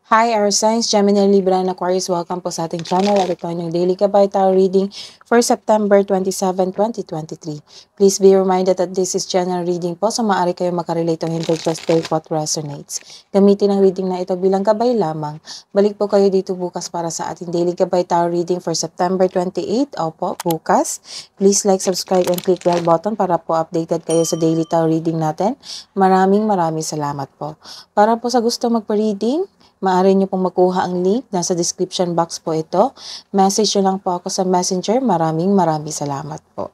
Hi, our Science, Gemini, Libra, and Aquarius. Welcome po sa ating channel. At ito ang Daily Gabay Tarot Reading for September 27, 2023. Please be reminded that this is general reading po, so maaari kayo makarelate o hindi, just take what resonates. Gamitin ang reading na ito bilang gabay lamang. Balik po kayo dito bukas para sa ating Daily Gabay Tarot Reading for September 28. Opo, bukas. Please like, subscribe, and click bell button para po updated kayo sa Daily Tarot Reading natin. Maraming salamat po. Para po sa gusto magpa-reading, maaari niyo pong makuha ang link. Nasa description box po ito. Message nyo lang po ako sa Messenger. Maraming salamat po.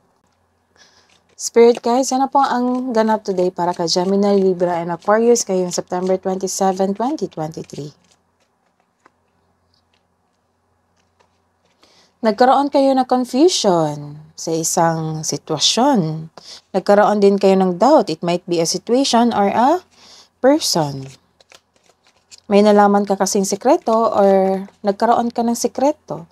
Spirit guys, ano po ang ganap today para kay Gemini, Libra, and Aquarius ngayong September 27, 2023? Nagkaroon kayo ng confusion sa isang sitwasyon. Nagkaroon din kayo ng doubt. It might be a situation or a person. May nalaman ka kasing sekreto or nagkaroon ka ng sekreto.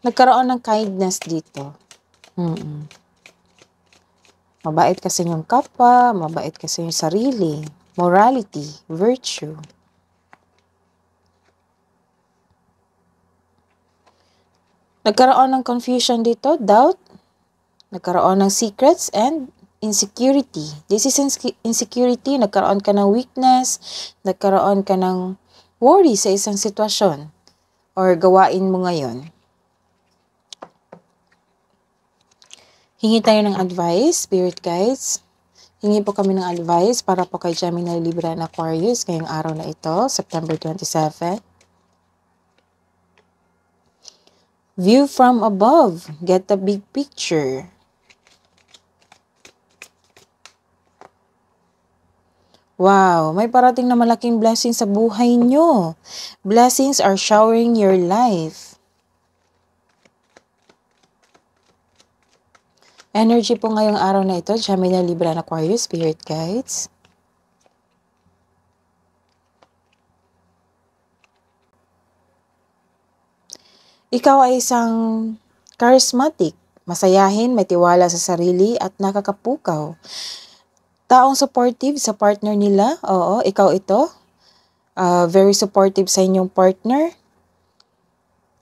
Nagkaroon ng kindness dito. Mabait kasi yung kapwa, mabait kasi yung sarili. Morality, virtue. Nagkaroon ng confusion dito, doubt. Nagkaroon ng secrets and insecurity. This is insecurity. Nagkaroon ka ng weakness. Nagkaroon ka ng worry sa isang sitwasyon or gawain mo ngayon. Hingi tayo ng advice, spirit guides. Hingi po kami ng advice para po kay Gemini, Libra, and Aquarius ngayong araw na ito, September 27. View from above. Get the big picture. Wow, may parating na malaking blessing sa buhay nyo. Blessings are showering your life. Energy po ngayong araw na ito, Gemini, Libra, and Aquarius, spirit guides. Ikaw ay isang charismatic, masayahin, may tiwala sa sarili at nakakapukaw. Taong supportive sa partner nila, oo, ikaw ito. Very supportive sa inyong partner.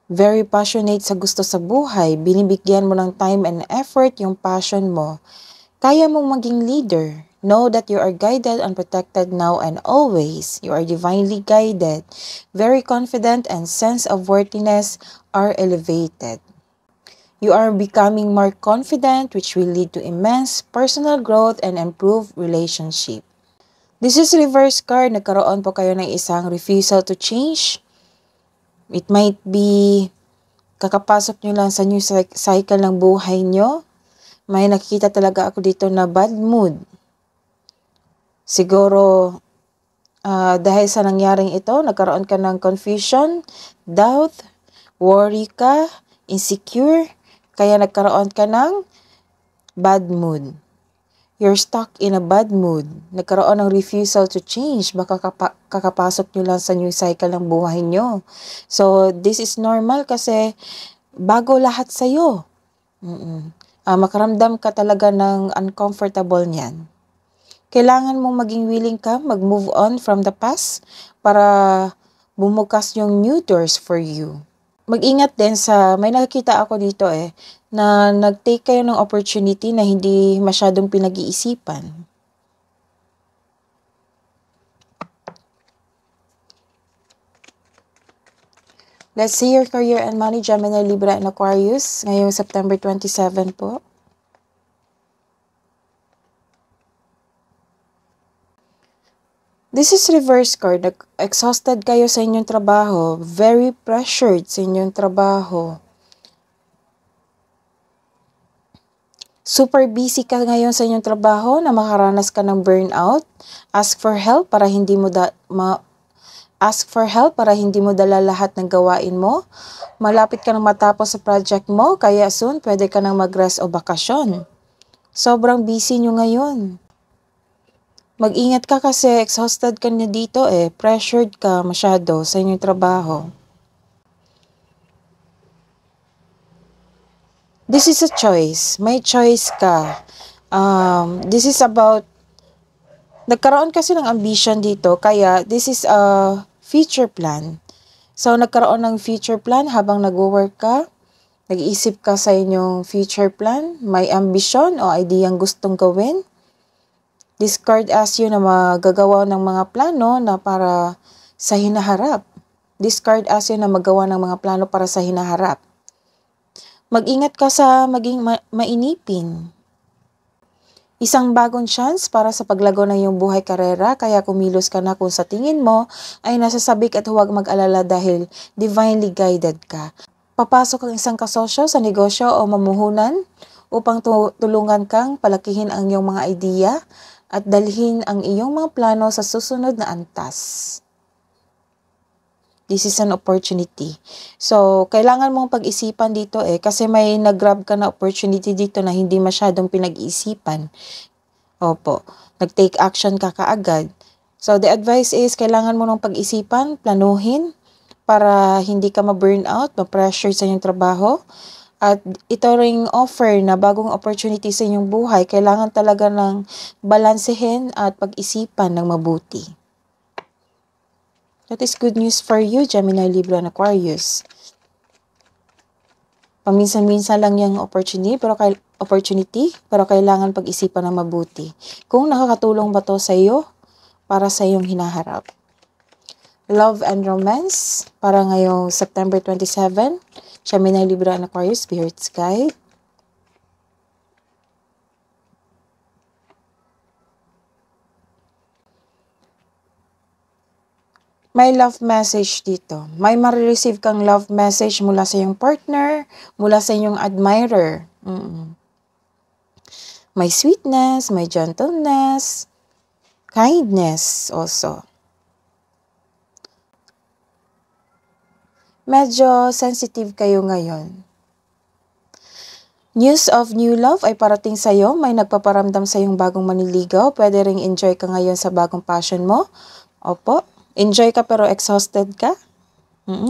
Very passionate sa gusto sa buhay. Binibigyan mo ng time and effort yung passion mo. Kaya mong maging leader. Know that you are guided and protected now and always. You are divinely guided. Very confident and sense of worthiness are elevated. You are becoming more confident, which will lead to immense personal growth and improved relationship. This is reverse card. Nagkaroon po kayo ng isang refusal to change. It might be kakapasok nyo lang sa new cycle ng buhay nyo. May nakikita talaga ako dito na bad mood. Siguro dahil sa nangyaring ito, nagkaroon ka ng confusion, doubt, worry ka, insecure, kaya nagkaroon ka ng bad mood. You're stuck in a bad mood. Nagkaroon ng refusal to change. Baka kakapasok nyo lang sa new cycle ng buhay nyo. So, this is normal kasi bago lahat sa'yo. Makaramdam ka talaga ng uncomfortable niyan. Kailangan mong maging willing ka mag-move on from the past para bumukas yung new doors for you. Mag-ingat din sa, may nakikita ako dito na nag-take kayo ng opportunity na hindi masyadong pinag-iisipan. Let's see your career and money, Gemini, Libra, and Aquarius ngayong September 27 po. This is reverse card. Exhausted kayo sa inyong trabaho. Very pressured sa inyong trabaho. Super busy ka ngayon sa inyong trabaho na makaranas ka ng burnout. Ask for help para hindi mo dala lahat ng gawain mo. Malapit ka nang matapos sa project mo, kaya soon pwede ka nang mag-rest o bakasyon. Sobrang busy nyo ngayon. Mag-ingat ka kasi exhausted ka na dito pressured ka masyado sa inyong trabaho. This is a choice. May choice ka. This is about Nagkaroon kasi ng ambition dito, kaya this is a future plan. So, nagkaroon ng future plan habang nagwo-work ka, nag-iisip ka sa inyong future plan, may ambisyon o ideyang gustong gawin. This card asks you na magagawa ng mga plano na para sa hinaharap. This card asks you na magawa ng mga plano para sa hinaharap. Mag-ingat ka sa maging mainipin. Isang bagong chance para sa paglago ng iyong buhay karera, kaya kumilos ka na kung sa tingin mo ay nasasabik at huwag mag-alala dahil divinely guided ka. Papasok ang isang kasosyo sa negosyo o mamuhunan upang tulungan kang palakihin ang iyong mga ideya at dalhin ang iyong mga plano sa susunod na antas. This is an opportunity. So, kailangan mong pag-isipan dito kasi may nag-grab ka na opportunity dito na hindi masyadong pinag-iisipan. Opo, nag-take action ka kaagad. So, the advice is kailangan mo nung pag-isipan, planuhin para hindi ka ma-burnout, ma-pressure sa inyong trabaho. At ito ring offer na bagong opportunity sa inyong buhay, kailangan talaga ng balansehin at pag-isipan ng mabuti. That is good news for you, Gemini, Libra, and Aquarius. Paminsan-minsan lang yung opportunity, pero kailangan pag-isipan ng mabuti. Kung nakakatulong ba to sa iyo para sa iyong hinaharap. Love and romance para ngayong September 27, Gemini, Libra, and Aquarius, Spirit's Guide. May love message dito. May marireceive kang love message mula sa iyong partner, mula sa iyong admirer. May sweetness, may gentleness, kindness also. Medyo sensitive kayo ngayon. News of new love ay parating sa iyo. May nagpaparamdam sa iyong bagong maniligaw. Pwede ring enjoy ka ngayon sa bagong passion mo. Opo. Enjoy ka pero exhausted ka.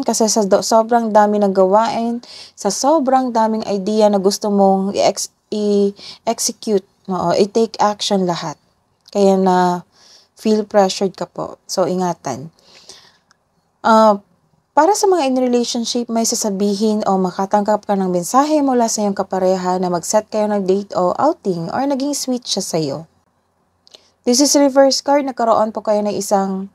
Kasi sa sobrang dami ng gawain, sa sobrang daming idea na gusto mong i-execute, i-take action lahat. Kaya na feel pressured ka po. So, ingatan. Para sa mga in relationship, may sasabihin o makatanggap ka ng mensahe mula sa iyong kapareha na mag-set kayo ng date o outing or naging sweet siya sa iyo. This is reverse card. Nagkaroon po kayo ng isang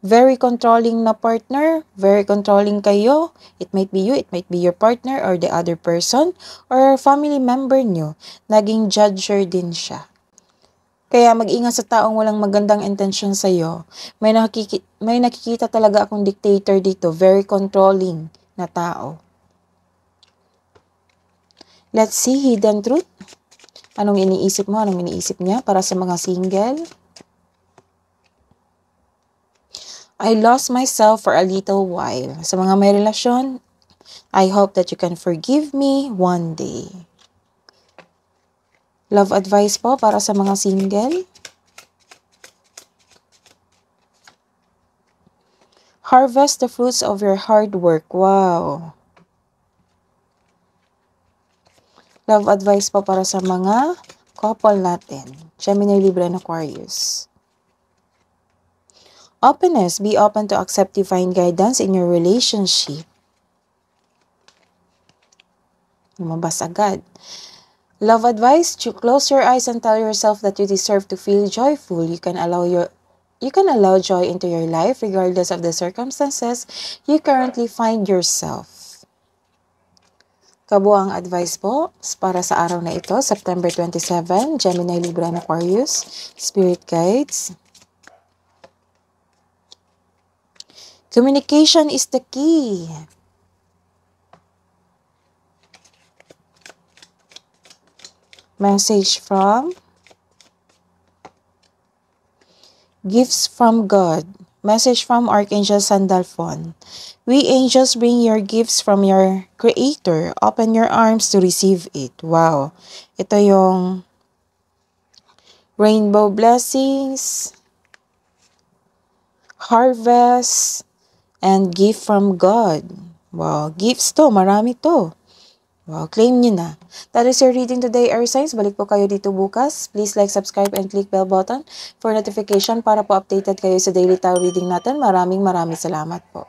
very controlling na partner, very controlling kayo. It might be you, it might be your partner or the other person or family member nyo. Naging judger din siya. Kaya mag-ingat sa taong walang magandang intensyon sa iyo. May nakikita talaga akong dictator dito, very controlling na tao. Let's see, hidden truth. Anong iniisip mo? Anong iniisip niya para sa mga single? I lost myself for a little while. Sa mga may relasyon, I hope that you can forgive me one day. Love advice po para sa mga single. Harvest the fruits of your hard work. Wow. Love advice po para sa mga couple natin. Gemini, Libra, and Aquarius. Openness. Be open to accept divine guidance in your relationship. Lumabas agad. Love advice. Close your eyes and tell yourself that you deserve to feel joyful. You can allow joy into your life regardless of the circumstances you currently find yourself. Kabuang advice po para sa araw na ito, September 27, Gemini, Libra, and Aquarius, Spirit Guides. Communication is the key. Message from Gifts from God. Message from Archangel Sandalphon. We angels bring your gifts from your Creator. Open your arms to receive it. Wow. Ito yung rainbow blessings, harvest, and gift from God. Wow. Gifts to. Marami to. Wow, claim nyo na. That is your reading today, Air Signs. Balik po kayo dito bukas. Please like, subscribe, and click bell button for notification para po updated kayo sa daily tarot reading natin. Maraming salamat po.